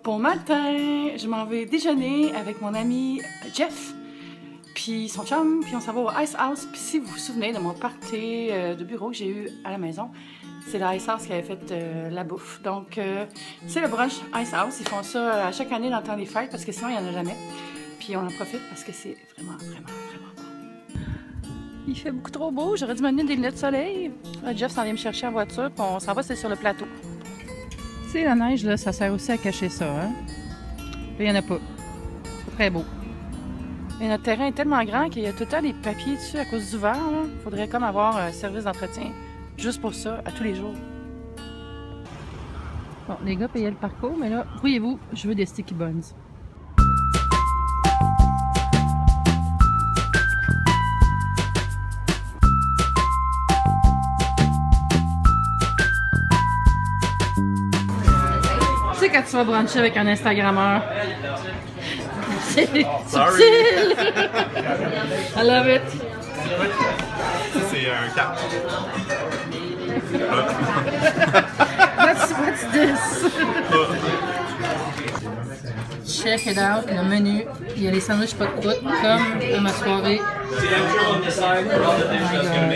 Bon matin! Je m'en vais déjeuner avec mon ami Jeff, puis son chum, puis on s'en va au Ice House. Puis si vous vous souvenez de mon party de bureau que j'ai eu à la maison, c'est le Ice House qui avait fait la bouffe. Donc, c'est le brunch Ice House. Ils font ça à chaque année dans le temps des fêtes parce que sinon, il n'y en a jamais. Puis on en profite parce que c'est vraiment bon. Il fait beaucoup trop beau. J'aurais dû m'amener des lunettes de soleil. Là, Jeff s'en vient me chercher en voiture, puis on s'en va, c'est sur le plateau. Tu sais, la neige, là, ça sert aussi à cacher ça, hein? Là, il n'y en a pas. C'est très beau. Et notre terrain est tellement grand qu'il y a tout le temps des papiers dessus à cause du vent. Il faudrait comme avoir un service d'entretien juste pour ça, à tous les jours. Bon, les gars payaient le parcours, mais là, voyez-vous, je veux des sticky buns. Tu sais, quand tu vas bruncher avec un Instagrammeur, c'est subtil! I love it! C'est un 4. What's this? Check it out, le menu. Il y a les sandwichs pas de croûte, comme à ma soirée. Oh my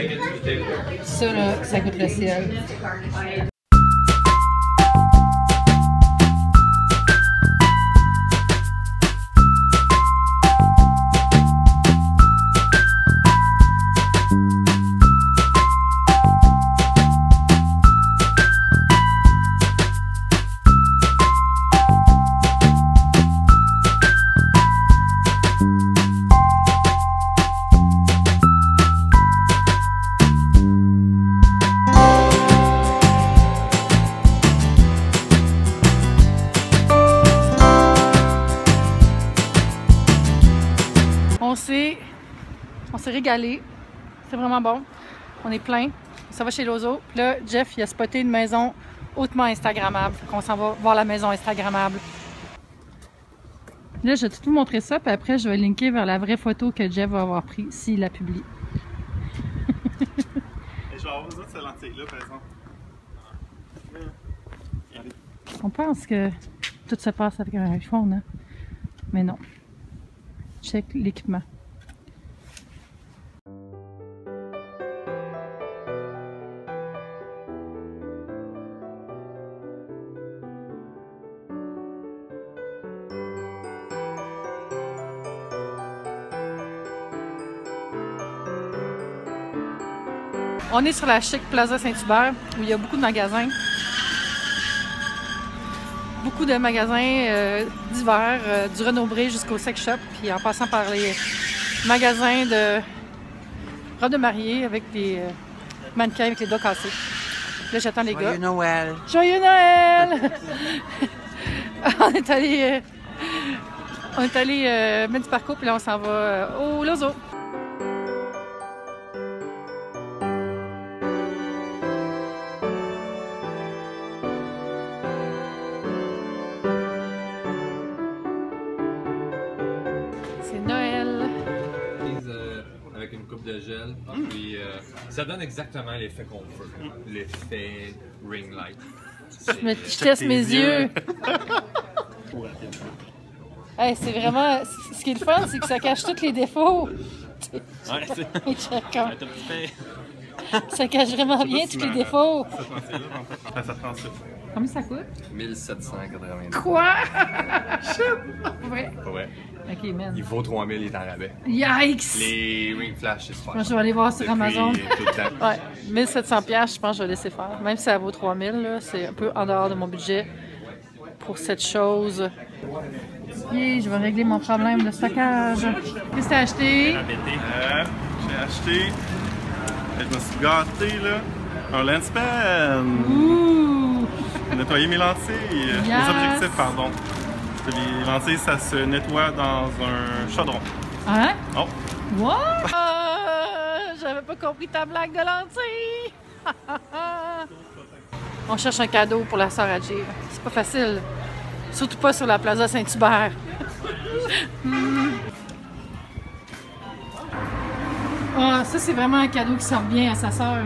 God. Ça, là, ça goûte le ciel. On s'est régalé. C'est vraiment bon. On est plein. Ça va chez Lozo. Là, Jeff, il a spoté une maison hautement instagrammable. On s'en va voir la maison instagrammable. Là, je vais tout vous montrer ça, puis après, je vais linker vers la vraie photo que Jeff va avoir prise s'il la publie. Je vais avoir besoin de cette lentille-là, par exemple. On pense que tout se passe avec un iPhone, hein? Mais non. Check l'équipement. On est sur la chic Plaza Saint-Hubert où il y a beaucoup de magasins. Beaucoup de magasins divers, du Renaud-Bré jusqu'au sex shop, puis en passant par les magasins de robes de mariée avec des mannequins avec les dos cassés. Là, j'attends les gars. Joyeux Noël! Joyeux Noël! On est allé mettre du parcours, puis là, on s'en va au Lozo. C'est Noël. Avec une coupe de gel, puis ça donne exactement l'effet qu'on veut. L'effet ring light. Je teste mes yeux. Hey, c'est vraiment... Ce qui est le fun, c'est que ça cache tous les défauts. Ouais, c'est... Ça cache vraiment bien tous les défauts. Ça prend ça. Combien ça coûte? 1780. Quoi? Ouais. Ouais. Ok, man. Il vaut 3000, il est en rabais. Yikes! Les ring flash, c'est super. Moi, je vais aller voir sur Depuis Amazon. tout le temps. Ouais, 1700$, je pense que je vais laisser faire. Même si ça vaut 3000$, c'est un peu en dehors de mon budget pour cette chose. Yeah, je vais régler mon problème de stockage. Qu'est-ce que t'as acheté? J'ai acheté, je me suis gâté là, un lens pen. Ouh! Nettoyer mes lentilles, mes objectifs, pardon. Les lentilles, ça se nettoie dans un chaudron. Hein? Oh! What? J'avais pas compris ta blague de lentilles! On cherche un cadeau pour la sœur Adjir. C'est pas facile. Surtout pas sur la Plaza Saint-Hubert. Ah, ça c'est vraiment un cadeau qui sort bien à sa sœur.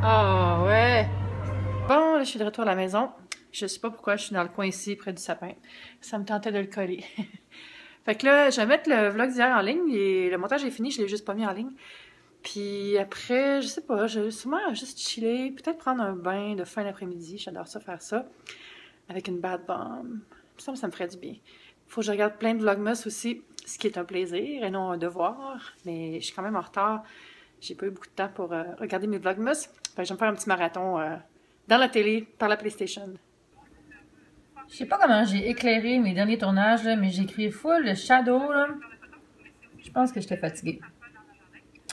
Ah ouais. Bon, là, je suis de retour à la maison. Je sais pas pourquoi je suis dans le coin ici, près du sapin. Ça me tentait de le coller. Fait que là, je vais mettre le vlog d'hier en ligne. Et le montage est fini, je l'ai juste pas mis en ligne. Puis après, je sais pas, je vais sûrement juste chiller. Peut-être prendre un bain de fin d'après-midi. J'adore ça, faire ça. Avec une bath bomb. Ça me ferait du bien. Faut que je regarde plein de vlogmas aussi, ce qui est un plaisir et non un devoir. Mais je suis quand même en retard. J'ai pas eu beaucoup de temps pour regarder mes vlogmas. Fait que je vais me faire un petit marathon dans la télé, par la PlayStation. Je sais pas comment j'ai éclairé mes derniers tournages, là, mais j'ai écrit full le shadow. Là. Je pense que j'étais fatiguée.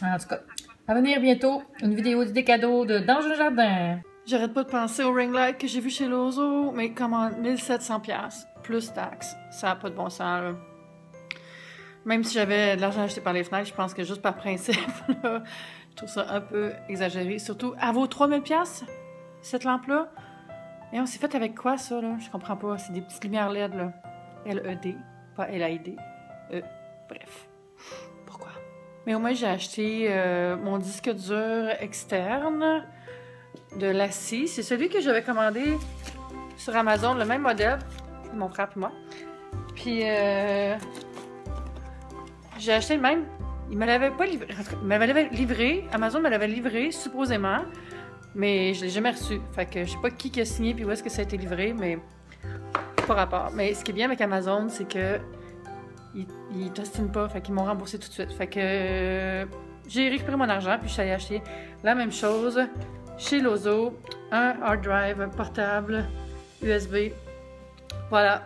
En tout cas, à venir bientôt, une vidéo des cadeaux de Dans le jardin. J'arrête pas de penser au ring light que j'ai vu chez Lozo, mais comment 1700$ plus taxes. Ça n'a pas de bon sens, là. Même si j'avais de l'argent acheté par les fenêtres, je pense que juste par principe, là, je trouve ça un peu exagéré. Surtout, à vos 3000$, cette lampe-là. Et on s'est fait avec quoi, ça, là? Je comprends pas. C'est des petites lumières LED, là. LED, pas LID. Bref. Pourquoi? Mais au moins, j'ai acheté mon disque dur externe de Lassie. C'est celui que j'avais commandé sur Amazon, le même modèle. Mon frère et moi. Puis, j'ai acheté le même. Il me l'avait pas livré. Il m'avait livré. Amazon me l'avait livré, supposément. Mais je l'ai jamais reçu. Fait que je sais pas qui a signé puis où est-ce que ça a été livré, mais pas rapport. Mais ce qui est bien avec Amazon, c'est que ils t'ostinent pas. Fait qu'ils m'ont remboursé tout de suite. Fait que j'ai récupéré mon argent puis je suis allée acheter la même chose chez Lozo. Un hard drive portable USB. Voilà.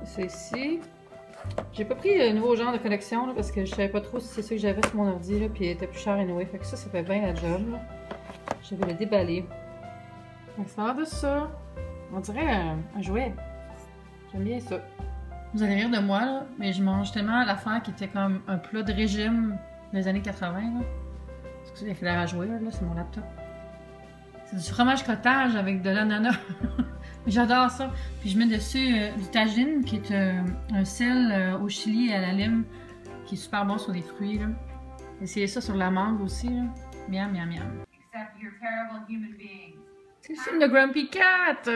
C'est ici. J'ai pas pris le nouveau genre de collection là, parce que je savais pas trop si c'est ça que j'avais sur mon ordi là, puis il était plus cher anyway. Fait que ça fait bien la job. Là. Je vais le déballer. Donc, ça a l'air de ça. On dirait un jouet. J'aime bien ça. Vous allez rire de moi, là, mais je mange tellement l'affaire qui était comme un plat de régime des années 80. Là. C'est ça, il fallait à jouer, là, c'est mon laptop. C'est du fromage cottage avec de l'ananas. J'adore ça. Puis je mets dessus du tagine, qui est un sel au chili et à la lime, qui est super bon sur des fruits. Là. Essayez ça sur la mangue aussi. Là. Miam, miam, miam. C'est le film de Grumpy Cat!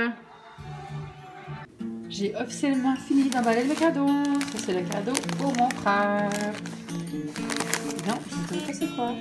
J'ai officiellement fini d'emballer le cadeau. Ça, c'est le cadeau pour mon frère. Non, je ne sais pas c'est quoi.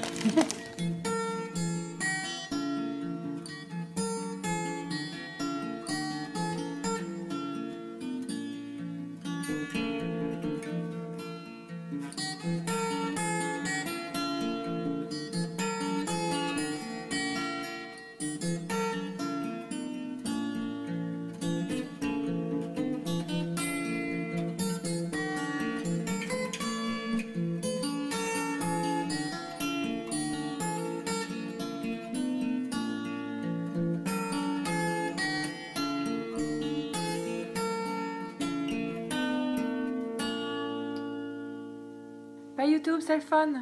Bye YouTube, c'est le fun!